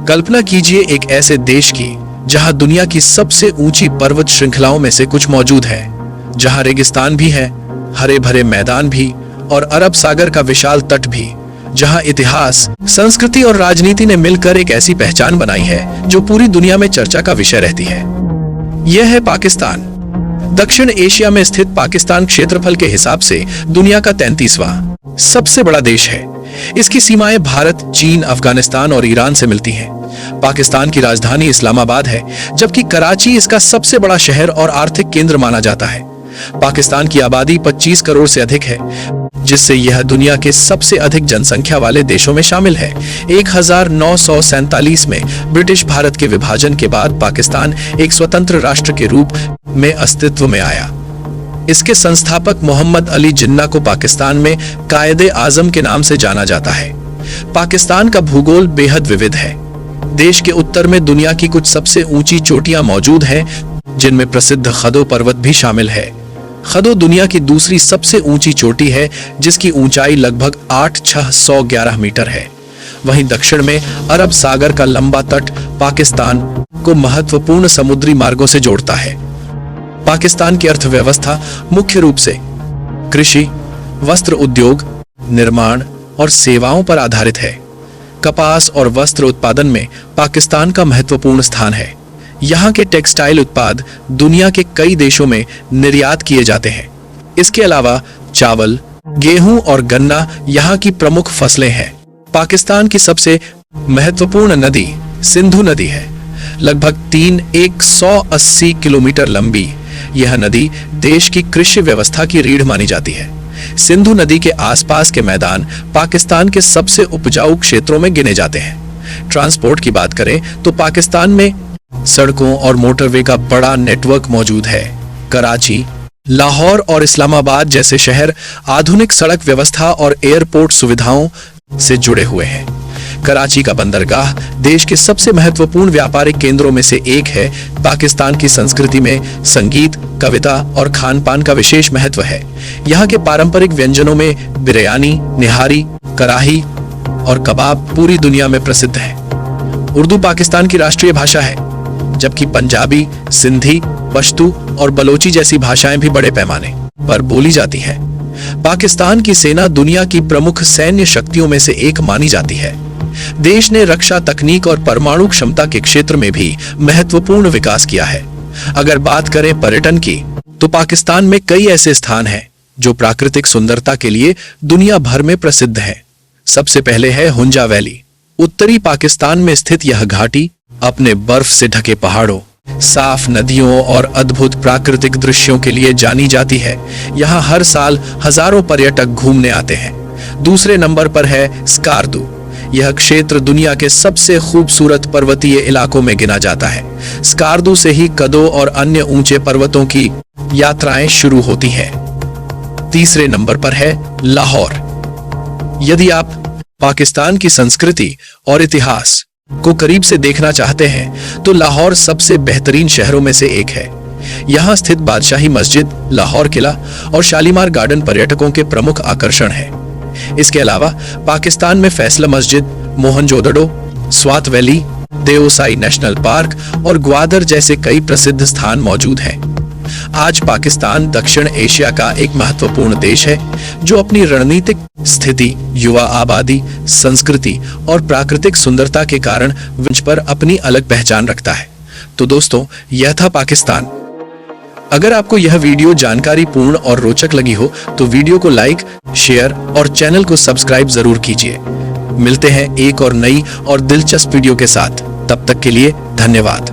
कल्पना कीजिए एक ऐसे देश की जहां दुनिया की सबसे ऊंची पर्वत श्रृंखलाओं में से कुछ मौजूद है, जहां रेगिस्तान भी है, हरे भरे मैदान भी और अरब सागर का विशाल तट भी, जहां इतिहास, संस्कृति और राजनीति ने मिलकर एक ऐसी पहचान बनाई है जो पूरी दुनिया में चर्चा का विषय रहती है। यह है पाकिस्तान। दक्षिण एशिया में स्थित पाकिस्तान क्षेत्रफल के हिसाब से दुनिया का 33वां सबसे बड़ा देश है। इसकी सीमाएं भारत, चीन, अफगानिस्तान और ईरान से मिलती हैं। पाकिस्तान की राजधानी इस्लामाबाद है, जबकि कराची इसका सबसे बड़ा शहर और आर्थिक केंद्र माना जाता है। पाकिस्तान की आबादी 25 करोड़ से अधिक है, जिससे यह दुनिया के सबसे अधिक जनसंख्या वाले देशों में शामिल है। 1947 में ब्रिटिश भारत के विभाजन के बाद पाकिस्तान एक स्वतंत्र राष्ट्र के रूप में अस्तित्व में आया। इसके संस्थापक मोहम्मद अली जिन्ना को पाकिस्तान में कायदे आजम के नाम से जाना जाता है। पाकिस्तान का भूगोल बेहद विविध है। देश के उत्तर में दुनिया की कुछ सबसे ऊंची चोटियां मौजूद हैं, जिनमें प्रसिद्ध खदो पर्वत भी शामिल है। खदो दुनिया की दूसरी सबसे ऊंची चोटी है, जिसकी ऊंचाई लगभग 8,611 मीटर है। वहीं दक्षिण में अरब सागर का लंबा तट पाकिस्तान को महत्वपूर्ण समुद्री मार्गों से जोड़ता है। पाकिस्तान की अर्थव्यवस्था मुख्य रूप से कृषि, वस्त्र उद्योग, निर्माण और सेवाओं पर आधारित है। कपास और वस्त्र उत्पादन में पाकिस्तान का महत्वपूर्ण स्थान है। यहाँ के टेक्सटाइल उत्पाद दुनिया के कई देशों में निर्यात किए जाते हैं। इसके अलावा चावल, गेहूं और गन्ना यहाँ की प्रमुख फसलें हैं। पाकिस्तान की सबसे महत्वपूर्ण नदी सिंधु नदी है, लगभग 180 किलोमीटर लंबी। यह नदी देश की कृषि व्यवस्था की रीढ़ मानी जाती है। सिंधु नदी के आसपास के मैदान पाकिस्तान के सबसे उपजाऊ क्षेत्रों में गिने जाते हैं। ट्रांसपोर्ट की बात करें तो पाकिस्तान में सड़कों और मोटरवे का बड़ा नेटवर्क मौजूद है। कराची, लाहौर और इस्लामाबाद जैसे शहर आधुनिक सड़क व्यवस्था और एयरपोर्ट सुविधाओं से जुड़े हुए हैं। कराची का बंदरगाह देश के सबसे महत्वपूर्ण व्यापारिक केंद्रों में से एक है। पाकिस्तान की संस्कृति में संगीत, कविता और खान-पान का विशेष महत्व है। यहाँ के पारंपरिक व्यंजनों में बिरयानी, निहारी, कराही और कबाब पूरी दुनिया में प्रसिद्ध है। उर्दू पाकिस्तान की राष्ट्रीय भाषा है, जबकि पंजाबी, सिंधी, पश्तू और बलोची जैसी भाषाएं भी बड़े पैमाने पर बोली जाती हैं। पाकिस्तान की सेना दुनिया की प्रमुख सैन्य शक्तियों में से एक मानी जाती है। देश ने रक्षा तकनीक और परमाणु क्षमता के क्षेत्र में भी महत्वपूर्ण विकास किया है। अगर बात करें पर्यटन की, तो पाकिस्तान में कई ऐसे स्थान हैं जो प्राकृतिक सुंदरता के लिए दुनिया भर में प्रसिद्ध हैं। सबसे पहले है हुंजा वैली। उत्तरी पाकिस्तान में स्थित यह घाटी अपने बर्फ से ढके पहाड़ों, साफ नदियों और अद्भुत प्राकृतिक दृश्यों के लिए जानी जाती है। यहाँ हर साल हजारों पर्यटक घूमने आते हैं। दूसरे नंबर पर है स्कार्दू। यह क्षेत्र दुनिया के सबसे खूबसूरत पर्वतीय इलाकों में गिना जाता है। स्कार्दू से ही कदो और अन्य ऊंचे पर्वतों की यात्राएं शुरू होती हैं। तीसरे नंबर पर है लाहौर। यदि आप पाकिस्तान की संस्कृति और इतिहास को करीब से देखना चाहते हैं, तो लाहौर सबसे बेहतरीन शहरों में से एक है। यहाँ स्थित बादशाही मस्जिद, लाहौर किला और शालीमार गार्डन पर्यटकों के प्रमुख आकर्षण हैं। इसके अलावा पाकिस्तान में Faisal Masjid, Mohenjodaro, Swat valley, Deosai national park और ग्वादर जैसे कई प्रसिद्ध स्थान मौजूद हैं। आज पाकिस्तान दक्षिण एशिया का एक महत्वपूर्ण देश है, जो अपनी रणनीतिक स्थिति, युवा आबादी, संस्कृति और प्राकृतिक सुंदरता के कारण विश्व पर अपनी अलग पहचान रखता है। तो दोस्तों, यह था पाकिस्तान। अगर आपको यह वीडियो जानकारी पूर्ण और रोचक लगी हो, तो वीडियो को लाइक, शेयर और चैनल को सब्सक्राइब जरूर कीजिए। मिलते हैं एक और नई और दिलचस्प वीडियो के साथ। तब तक के लिए धन्यवाद।